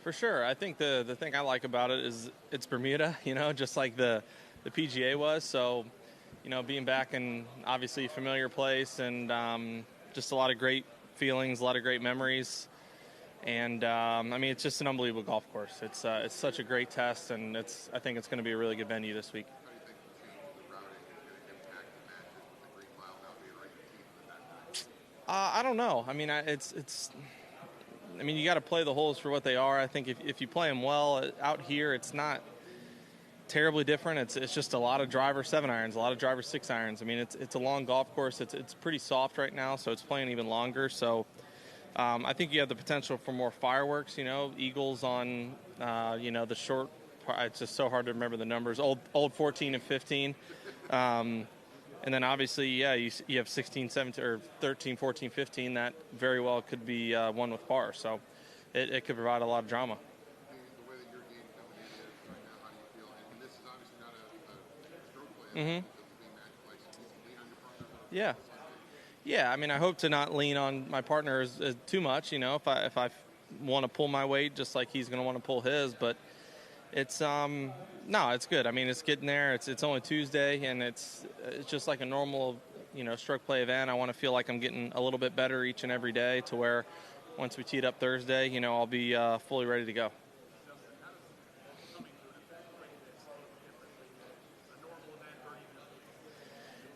For sure. I think the thing I like about it is it's Bermuda, just like the PGA was. So, being back in obviously a familiar place and just a lot of great feelings, a lot of great memories. And it's just an unbelievable golf course. It's such a great test, and I think it's going to be a really good venue this week. How do you think the change in the routing is going to impact the matches with the Green Mile now being right in the teeth of the event? I don't know. You got to play the holes for what they are. I think if you play them well out here, it's not terribly different. It's just a lot of driver 7-irons, a lot of driver 6-irons. It's a long golf course. It's pretty soft right now, so it's playing even longer. So I think you have the potential for more fireworks. Eagles on the short. It's just so hard to remember the numbers. Old 14 and 15. And then obviously, you have 16, 17, or 13, 14, 15. That very well could be won with par. So it could provide a lot of drama. The way that your game coming in is right now, how do you feel? And this is obviously not a stroke play. Mm-hmm. Because of being match play. So you can lean on your partner. Yeah. Yeah, I hope to not lean on my partner as too much. If I want to pull my weight, just like he's going to want to pull his. But it's it's good. It's getting there. It's only Tuesday, and it's just like a normal stroke play event. I want to feel like I'm getting a little bit better each and every day, to where once we tee it up Thursday, I'll be fully ready to go.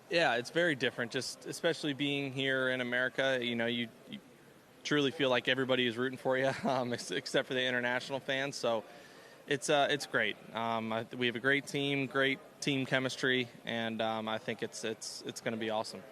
Yeah, it's very different, just especially being here in America. You truly feel like everybody is rooting for you, except for the international fans. So it's great. We have a great team chemistry, and I think it's going to be awesome.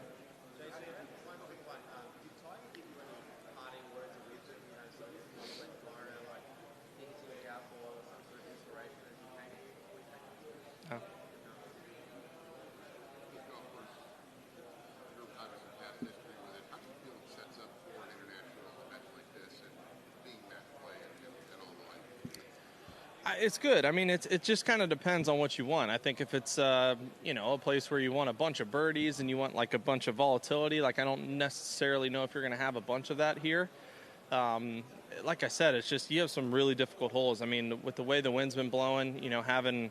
It's good. It just kind of depends on what you want. I think if it's a place where you want a bunch of birdies and you want like a bunch of volatility, like I don't necessarily know if you're going to have a bunch of that here. Like I said, it's just you have some really difficult holes. With the way the wind's been blowing, having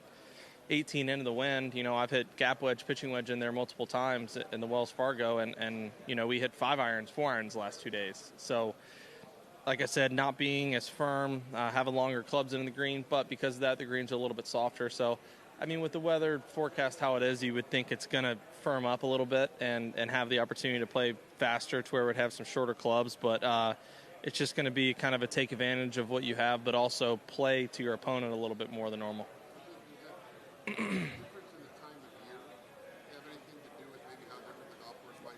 18 into the wind, I've hit gap wedge, pitching wedge in there multiple times in the Wells Fargo, and we hit 5-irons, 4-irons the last 2 days. So, like I said, not being as firm, having longer clubs in the green, but because of that, the greens are a little bit softer. So, with the weather forecast how it is, you would think it's going to firm up a little bit and have the opportunity to play faster, to where it would have some shorter clubs. But it's just going to be kind of a take advantage of what you have, but also play to your opponent a little bit more than normal.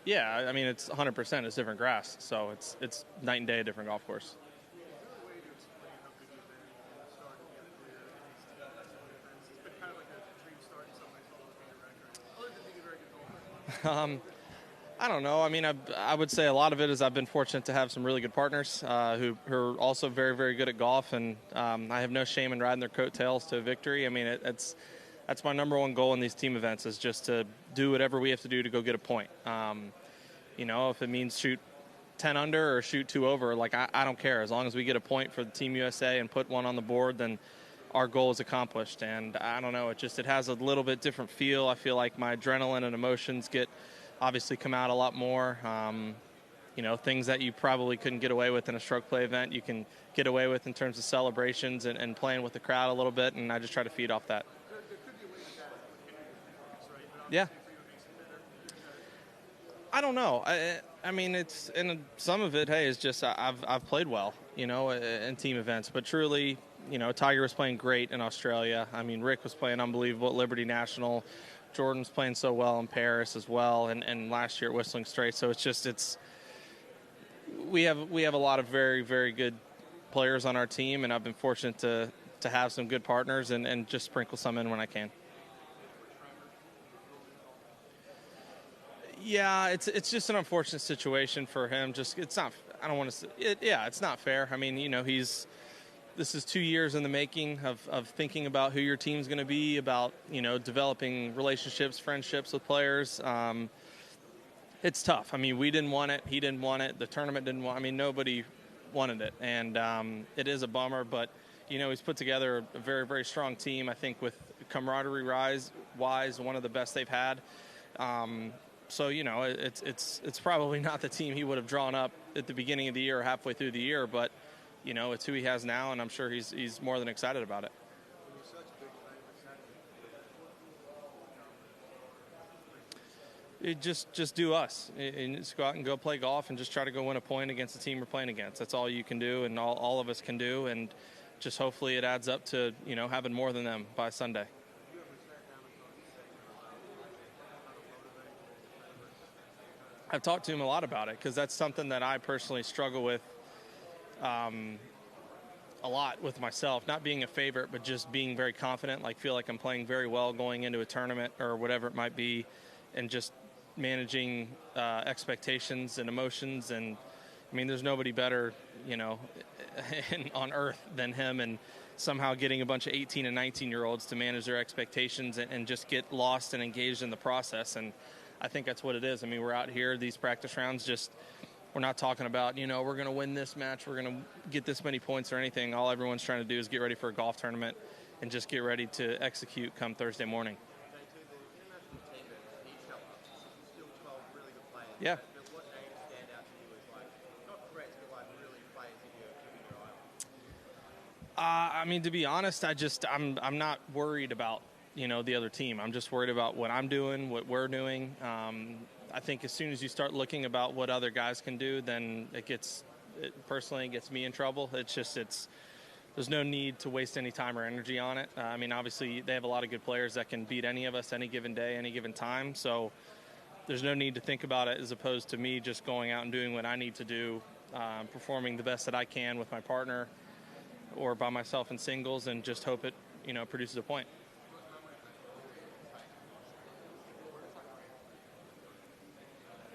Yeah, it's 100%. It's different grass, so it's night and day a different golf course. I don't know. I would say a lot of it is I've been fortunate to have some really good partners who are also very, very good at golf, and I have no shame in riding their coattails to victory. That's my number one goal in these team events, is just to do whatever we have to do to go get a point. If it means shoot 10 under or shoot 2 over, I don't care. As long as we get a point for the Team USA and put one on the board, then our goal is accomplished. And I don't know, it has a little bit different feel. I feel like my adrenaline and emotions obviously come out a lot more. Things that you probably couldn't get away with in a stroke play event, you can get away with in terms of celebrations and playing with the crowd a little bit, and I just try to feed off that. Yeah. I don't know. It's some of it. Hey, is just I've played well, in team events. But truly, Tiger was playing great in Australia. Rick was playing unbelievable at Liberty National. Jordan's playing so well in Paris as well, and last year at Whistling Straits. So we have a lot of very, very good players on our team, and I've been fortunate to have some good partners and just sprinkle some in when I can. Yeah, it's just an unfortunate situation for him. It's not. I don't want to say it. Yeah, it's not fair. This is 2 years in the making of thinking about who your team's going to be, about developing relationships, friendships with players. It's tough. We didn't want it. He didn't want it. The tournament didn't want. Nobody wanted it, and it is a bummer. But he's put together a very, very strong team. I think with camaraderie-wise, one of the best they've had. So, it's probably not the team he would have drawn up at the beginning of the year or halfway through the year, but, it's who he has now, and I'm sure he's more than excited about it. Just do us and just go out and go play golf and just try to go win a point against the team we're playing against. That's all you can do, and all of us can do, and just hopefully it adds up to having more than them by Sunday. I've talked to him a lot about it because that's something that I personally struggle with a lot with myself, not being a favorite, but just being very confident, feel like I'm playing very well going into a tournament or whatever it might be, and just managing expectations and emotions. And I mean, there's nobody better, on earth than him, and somehow getting a bunch of 18 and 19-year-olds to manage their expectations and just get lost and engaged in the process. And I think that's what it is. I mean, we're out here, these practice rounds, we're not talking about, we're going to win this match, we're going to get this many points or anything. All everyone's trying to do is get ready for a golf tournament and just get ready to execute come Thursday morning. Yeah. I mean, to be honest, I'm not worried about, the other team. I'm just worried about what I'm doing, what we're doing. I think as soon as you start looking about what other guys can do, then it gets me in trouble. There's no need to waste any time or energy on it. I mean, obviously they have a lot of good players that can beat any of us any given day, any given time. So there's no need to think about it as opposed to me just going out and doing what I need to do, performing the best that I can with my partner or by myself in singles, and just hope it, produces a point.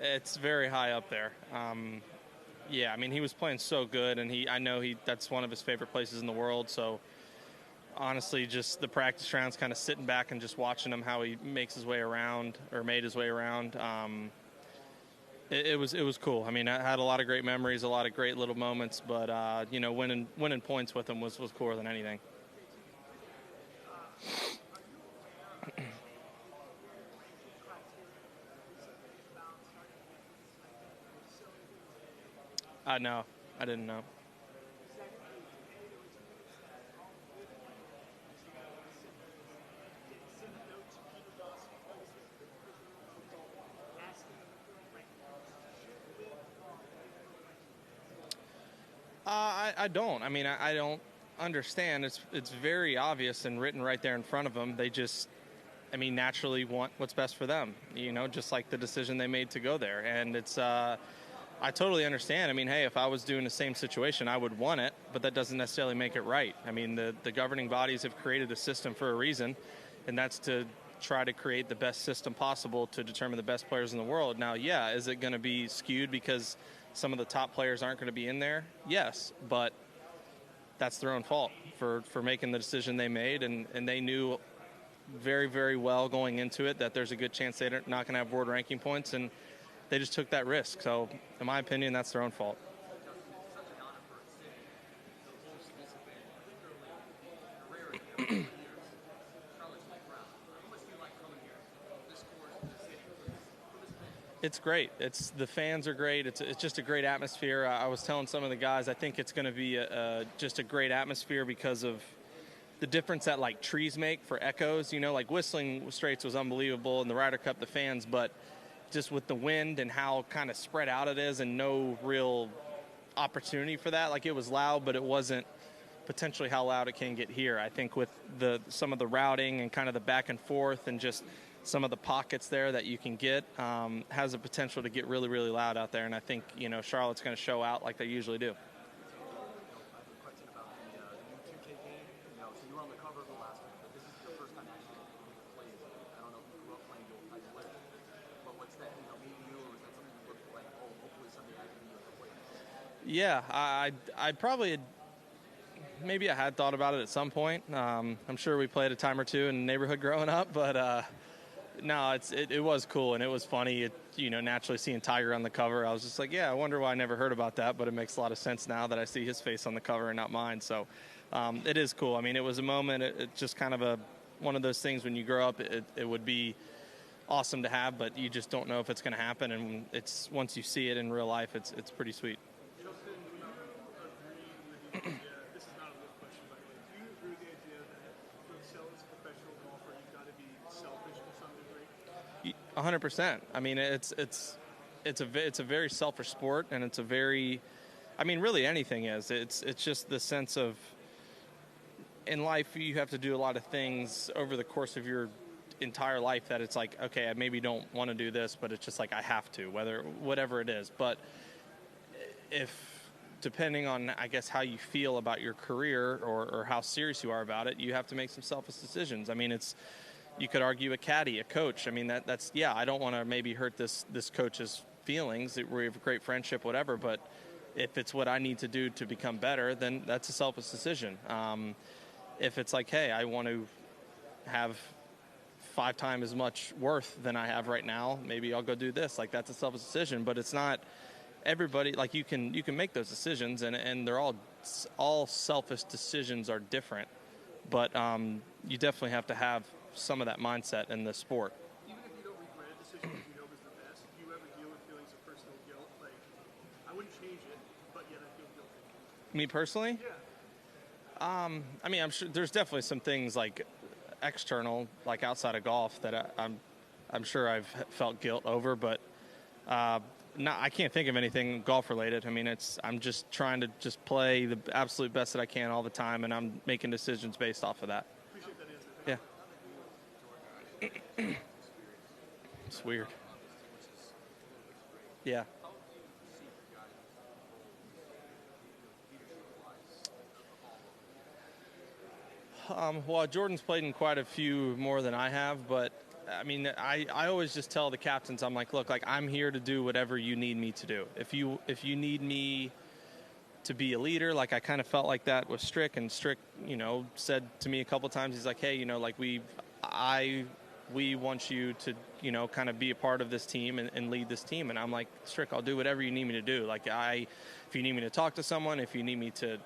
It's very high up there. Yeah, I mean, he was playing so good, and I know that's one of his favorite places in the world. So honestly, just the practice rounds, kind of sitting back and just watching him, how he makes his way around or made his way around. It was cool. I mean, I had a lot of great memories, a lot of great little moments, but winning points with him was cooler than anything. No, I didn't know. I don't. I mean, I don't understand. It's very obvious and written right there in front of them. They just, naturally want what's best for them, just like the decision they made to go there. And it's, I totally understand. I mean, hey, if I was doing the same situation, I would want it, but that doesn't necessarily make it right. I mean, the governing bodies have created a system for a reason, and that's to try to create the best system possible to determine the best players in the world. Now, yeah, is it going to be skewed because some of the top players aren't going to be in there? Yes, but that's their own fault for making the decision they made, and they knew very, very well going into it that there's a good chance they're not going to have world ranking points, and they just took that risk. So, in my opinion, that's their own fault. It's great. The fans are great. It's just a great atmosphere. I was telling some of the guys, I think it's going to be just a great atmosphere because of the difference that trees make for echoes. Whistling Straits was unbelievable in the Ryder Cup, the fans, but just with the wind and how kind of spread out it is and no real opportunity for that. It was loud, but it wasn't potentially how loud it can get here. I think with some of the routing and kind of the back and forth and just some of the pockets there that you can get has a potential to get really, really loud out there. And I think, Charlotte's going to show out like they usually do. Yeah, I probably maybe I had thought about it at some point. I'm sure we played a time or two in the neighborhood growing up, but no, it was cool and it was funny. Naturally seeing Tiger on the cover, I was just like, yeah, I wonder why I never heard about that, but it makes a lot of sense now that I see his face on the cover and not mine. So it is cool. I mean, it was a moment. It's just kind of one of those things when you grow up. It would be awesome to have, but you just don't know if it's going to happen. And it's once you see it in real life, it's pretty sweet. Justin, do you agree with the idea, this is not a real question, by the way, do you agree with the idea that to excel as a professional golfer, you've got to be selfish to some degree? 100%. I mean, it's a very selfish sport, and it's a very, I mean, really anything is. It's just the sense of, in life, you have to do a lot of things over the course of your entire life that it's like, okay, I maybe don't want to do this, but it's just like I have to, whatever it is. But depending on, I guess, how you feel about your career or how serious you are about it, you have to make some selfish decisions. I mean, you could argue a caddy, a coach. I mean, that's I don't want to maybe hurt this coach's feelings. We have a great friendship, whatever, but if it's what I need to do to become better, then that's a selfish decision. If it's like, hey, I want to have 5 times as much worth than I have right now, maybe I'll go do this. Like, that's a selfish decision, but it's not everybody. Like, you can make those decisions, and they're all selfish decisions are different, but you definitely have to have some of that mindset in the sport. Even if you don't regret a decision that you know is the best, do you ever deal with feelings of personal guilt? Like, I wouldn't change it, but yet I feel guilty. Me personally? Yeah. I mean, I'm sure there's definitely some things like external, like outside of golf, that I'm sure I've felt guilt over, but I can't think of anything golf related. I mean, I'm just trying to just play the absolute best that I can all the time, and I'm making decisions based off of that. Appreciate that answer. Yeah. It's weird. Yeah. Well, Jordan's played in quite a few more than I have, but I mean, I always just tell the captains, I'm like, look, like, I'm here to do whatever you need me to do. If you need me to be a leader, like I kind of felt like that with Strick, and Strick, said to me a couple times, he's like, hey, like we want you to, kind of be a part of this team and lead this team. And I'm like, Strick, I'll do whatever you need me to do. Like, if you need me to talk to someone, if you need me to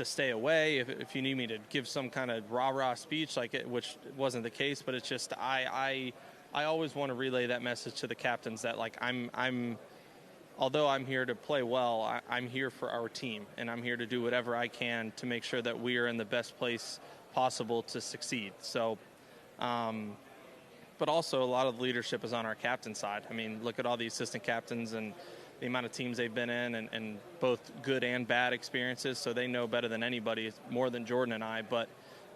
stay away, if you need me to give some kind of rah-rah speech, which wasn't the case, but it's just I always want to relay that message to the captains that, like, although I'm here to play well, I'm here for our team, and I'm here to do whatever I can to make sure that we are in the best place possible to succeed. So, but also a lot of leadership is on our captain side. I mean, look at all the assistant captains and the amount of teams they've been in, and both good and bad experiences, so they know better than anybody, more than Jordan and I, but,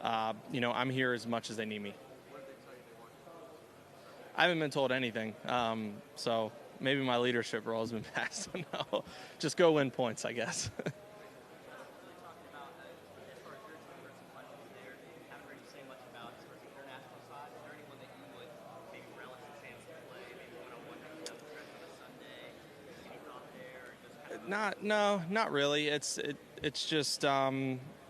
I'm here as much as they need me. I haven't been told anything, so maybe my leadership role has been passed. No, just go win points, I guess. Not really. It's just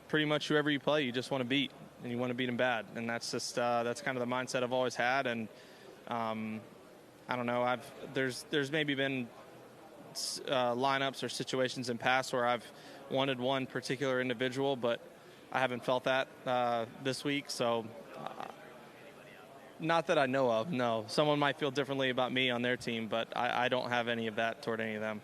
pretty much whoever you play, you just want to beat, and you want to beat them bad, and that's just that's kind of the mindset I've always had. And I don't know. There's maybe been lineups or situations in past where I've wanted one particular individual, but I haven't felt that this week. So not that I know of. No, someone might feel differently about me on their team, but I don't have any of that toward any of them.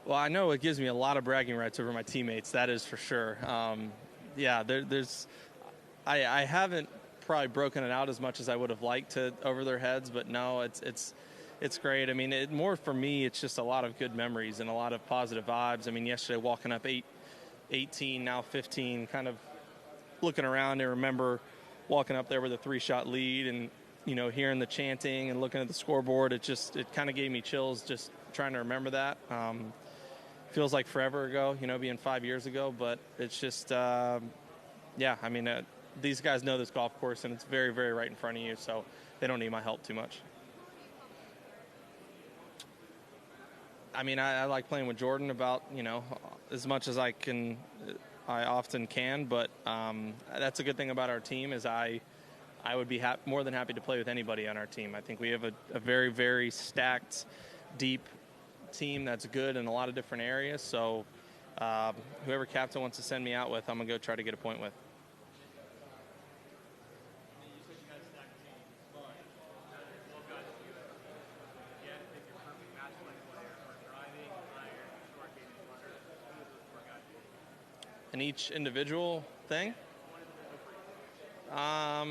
Well, I know it gives me a lot of bragging rights over my teammates. That is for sure. I haven't probably broken it out as much as I would have liked to over their heads, but no, it's great. I mean, more for me, it's just a lot of good memories and a lot of positive vibes. I mean, yesterday walking up 18, now 15, kind of looking around, I remember walking up there with a 3-shot lead, and hearing the chanting and looking at the scoreboard. It kind of gave me chills just trying to remember that. Feels like forever ago, being 5 years ago, but it's just, I mean, these guys know this golf course, and it's very, very right in front of you, so they don't need my help too much. I mean, I like playing with Jordan about, as much as I often can, but that's a good thing about our team is I would be more than happy to play with anybody on our team. I think we have a very, very stacked, deep team that's good in a lot of different areas. So whoever captain wants to send me out with, I'm going to go try to get a point with. In each individual thing? I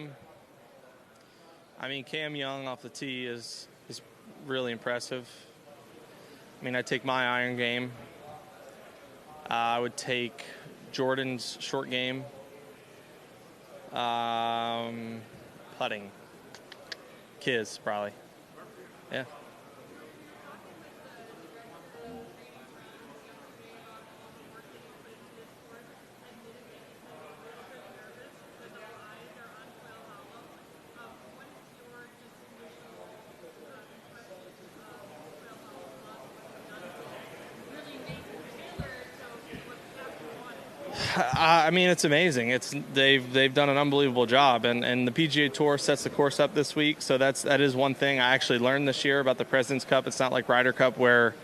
mean, Cam Young off the tee is really impressive. I mean, I take my iron game. I would take Jordan's short game. Putting. Kiz, probably. Yeah. I mean, it's amazing. They've done an unbelievable job, and the PGA Tour sets the course up this week. So that is one thing I actually learned this year about the President's Cup. It's not like Ryder Cup where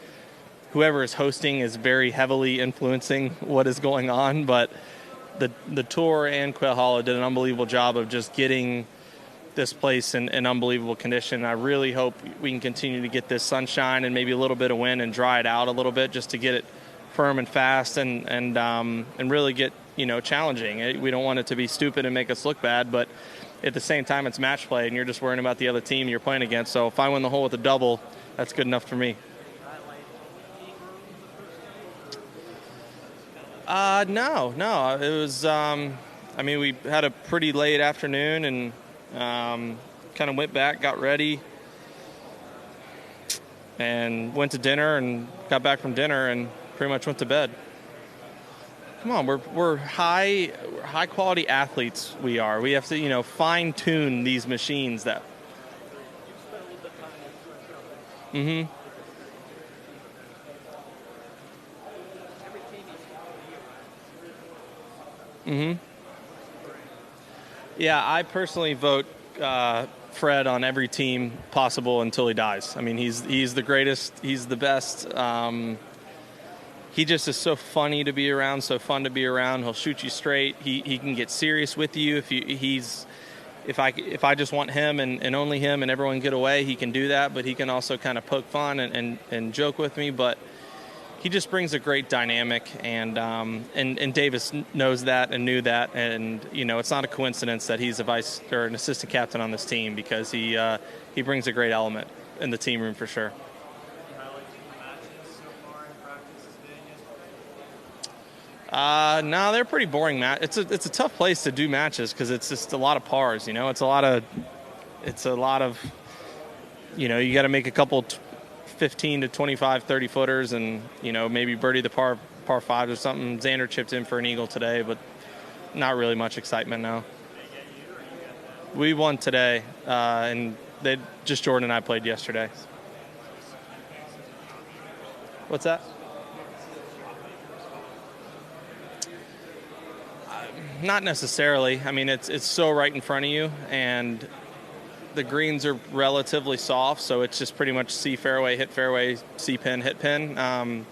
whoever is hosting is very heavily influencing what is going on. But the Tour and Quail Hollow did an unbelievable job of just getting this place in unbelievable condition. I really hope we can continue to get this sunshine and maybe a little bit of wind and dry it out a little bit just to get it firm and fast and really get, challenging. We don't want it to be stupid and make us look bad, but at the same time it's match play and you're just worrying about the other team you're playing against. So if I win the hole with a double, that's good enough for me. No. It was, we had a pretty late afternoon and kind of went back, got ready, and went to dinner and got back from dinner and pretty much went to bed. Come on, we're high quality athletes. We are. We have to, fine tune these machines that. Mm-hmm. Mm-hmm. Yeah, I personally vote Fred on every team possible until he dies. I mean, he's the greatest. He's the best. He just is so funny to be around, so fun to be around. He'll shoot you straight. He can get serious with you. If I just want him and only him and everyone get away, he can do that. But he can also kind of poke fun and joke with me. But he just brings a great dynamic, and Davis knows that and knew that. And it's not a coincidence that he's a vice or an assistant captain on this team because he brings a great element in the team room for sure. No, they're pretty boring It's a tough place to do matches because it's just a lot of pars. It's a lot of. You got to make a couple 15 to 25, 30 footers, and maybe birdie the par five or something. Xander chipped in for an eagle today, but not really much excitement now. We won today, and Jordan and I played yesterday. What's that? Not necessarily. I mean, it's so right in front of you, and the greens are relatively soft, so it's just pretty much see fairway, hit fairway, see pin, hit pin.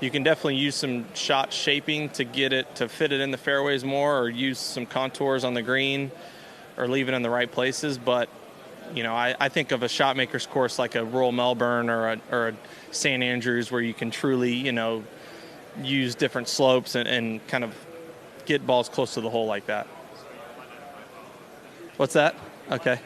You can definitely use some shot shaping to get it to fit it in the fairways more, or use some contours on the green, or leave it in the right places. But I think of a shot maker's course like a Royal Melbourne or a St. Andrews, where you can truly use different slopes and kind of get balls close to the hole like that. What's that? Okay.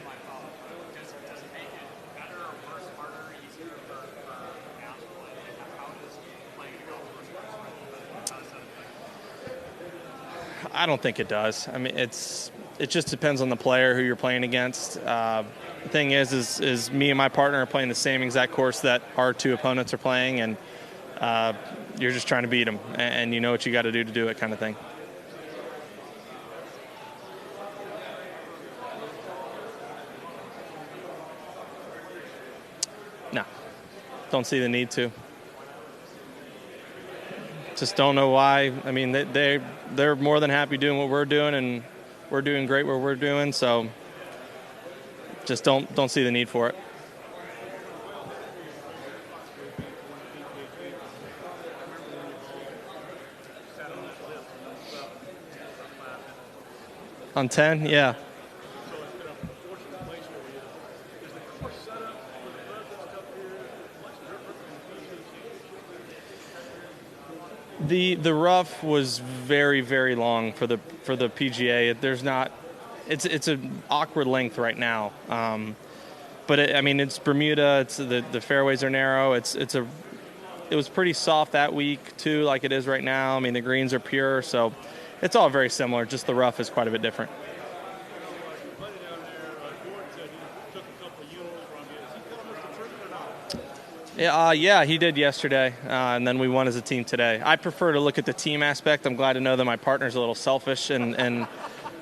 I don't think it does. I mean, it just depends on the player who you're playing against. The thing is me and my partner are playing the same exact course that our two opponents are playing, and you're just trying to beat them, and you know what you got to do it, kind of thing. No, don't see the need to. Just don't know why. I mean, they're more than happy doing what we're doing, and we're doing great what we're doing. So just don't see the need for it. On 10, yeah. So it's been a fortunate place for you. Is the course set up for the President's Cup here much different than the PGA Championship? The rough was very, very long for the PGA. There's not, it's an awkward length right now. But I mean, it's Bermuda. It's the fairways are narrow. It was pretty soft that week too, like it is right now. I mean, the greens are pure, so it's all very similar. Just the rough is quite a bit different. Yeah, he did yesterday, and then we won as a team today. I prefer to look at the team aspect. I'm glad to know that my partner's a little selfish and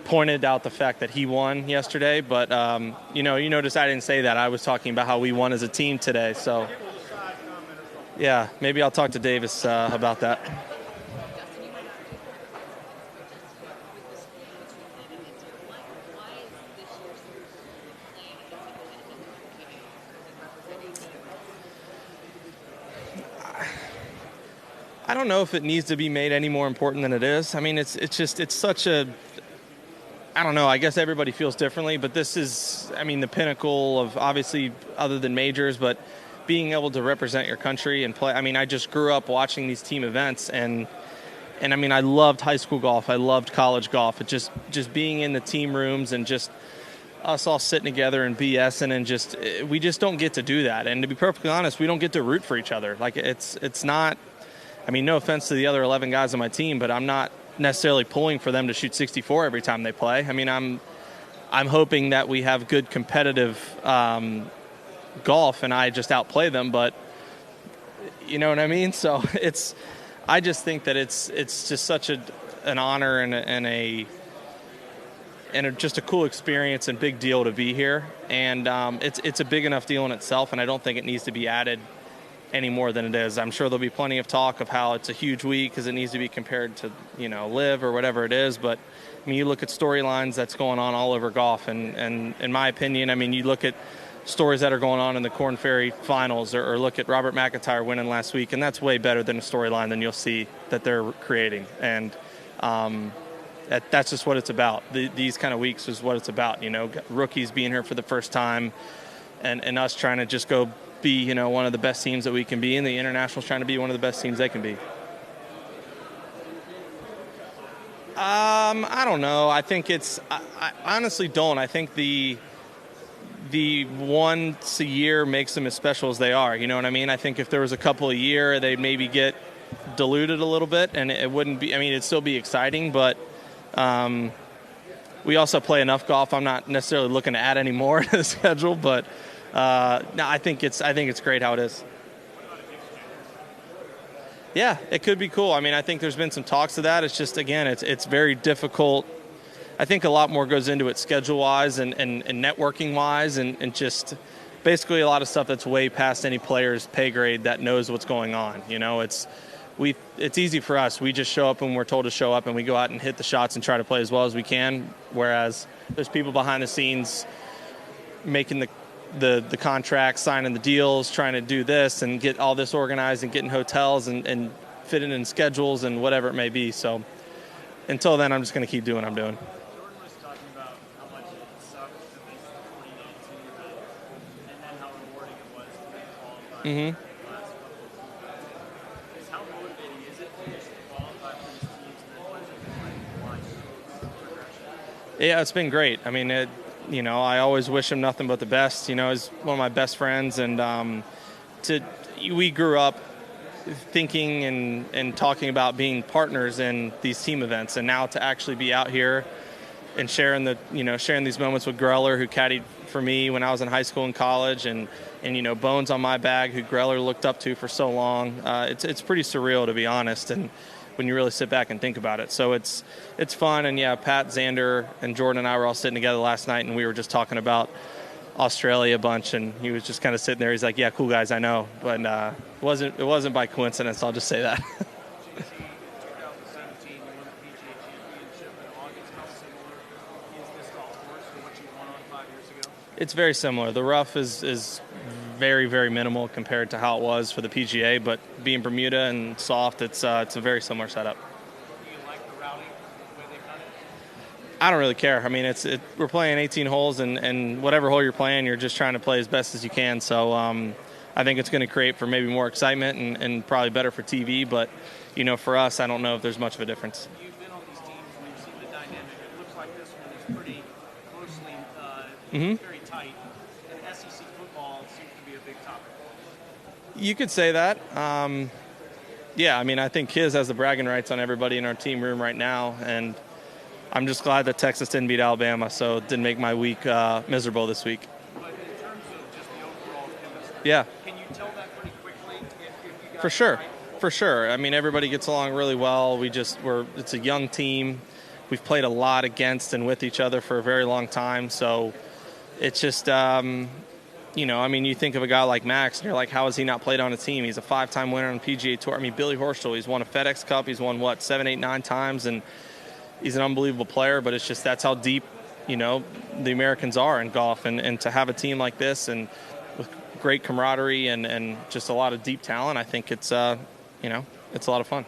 pointed out the fact that he won yesterday. But, you notice I didn't say that. I was talking about how we won as a team today. So, yeah, maybe I'll talk to Davis about that. I don't know if it needs to be made any more important than it is. I mean, it's such a, I don't know, I guess everybody feels differently, but this is, I mean, the pinnacle of, obviously, other than majors, but being able to represent your country and play. I mean, I just grew up watching these team events, and I mean, I loved high school golf. I loved college golf. It just being in the team rooms and just us all sitting together and BSing, and we just don't get to do that. And to be perfectly honest, we don't get to root for each other. Like, it's not, I mean, no offense to the other 11 guys on my team, but I'm not necessarily pulling for them to shoot 64 every time they play. I mean, I'm hoping that we have good competitive golf and I just outplay them, but you know what I mean? So I just think that it's just such an honor and just a cool experience and big deal to be here. And it's a big enough deal in itself, and I don't think it needs to be added any more than it is. I'm sure there'll be plenty of talk of how it's a huge week because it needs to be compared to, Live or whatever it is. But I mean, you look at storylines that's going on all over golf, and in my opinion, I mean, you look at stories that are going on in the Korn Ferry finals, or look at Robert McIntyre winning last week, and that's way better than a storyline than you'll see that they're creating. And that's just what it's about. These kind of weeks is what it's about. Rookies being here for the first time, and us trying to just go be, one of the best teams that we can be, and the Internationals trying to be one of the best teams they can be. I don't know. I think I honestly don't. I think the once a year makes them as special as they are. You know what I mean? I think if there was a couple a year, they'd maybe get diluted a little bit, and it wouldn't be, I mean, it'd still be exciting, but we also play enough golf. I'm not necessarily looking to add any more to the schedule, but no, I think it's great how it is. Yeah, it could be cool. I mean, I think there's been some talks of that. It's just, again, it's very difficult. I think a lot more goes into it schedule-wise and networking-wise, and just basically a lot of stuff that's way past any player's pay grade that knows what's going on. It's easy for us. We just show up when we're told to show up, and we go out and hit the shots and try to play as well as we can, whereas there's people behind the scenes making the contracts, signing the deals, trying to do this and get all this organized and getting hotels and fitting in schedules and whatever it may be. So until then, I'm just going to keep doing what I'm doing. Jordan was talking about how much it sucked to miss the 2019 event, and then how rewarding it was to make qualify Mm-hmm. the last couple of seasons. How motivating is it to just qualify for these teams and then watch progression? Yeah, it's been great. I mean, I always wish him nothing but the best. He's one of my best friends, and we grew up thinking and talking about being partners in these team events, and now to actually be out here and sharing these moments with Greller, who caddied for me when I was in high school and college, and Bones on my bag, who Greller looked up to for so long. It's pretty surreal, to be honest, and when you really sit back and think about it. So it's fun. And yeah, Pat, Xander, and Jordan and I were all sitting together last night, and we were just talking about Australia a bunch, and he was just kind of sitting there. He's like, yeah, cool guys, I know. But it wasn't by coincidence, I'll just say that. 2017, you won the PGA Championship in August. How similar is this golf course to what you won on 5 years ago? It's very similar. The rough is very, very minimal compared to how it was for the PGA, but being Bermuda and soft, it's a very similar setup. Do you like the routing, the way they've done it? I don't really care. I mean, we're playing 18 holes, and whatever hole you're playing, you're just trying to play as best as you can. So I think it's going to create for maybe more excitement and probably better for TV. But, for us, I don't know if there's much of a difference. You've been on these teams and you've seen the dynamic. It looks like this one is pretty closely, very tight. And SEC football seems to be a big topic. You could say that. Yeah, I mean, I think Kiz has the bragging rights on everybody in our team room right now, and I'm just glad that Texas didn't beat Alabama, so it didn't make my week miserable this week. But in terms of just the overall chemistry, yeah, can you tell that pretty quickly if you guys for sure, right? for sure. I mean, everybody gets along really well. It's a young team. We've played a lot against and with each other for a very long time, so it's just I mean, you think of a guy like Max, and you're like, how has he not played on a team? He's a 5-time winner on the PGA Tour. I mean, Billy Horschel, he's won a FedEx Cup. He's won, 7, 8, 9 times, and he's an unbelievable player. But it's just that's how deep, the Americans are in golf. And to have a team like this and with great camaraderie and just a lot of deep talent, I think it's a lot of fun.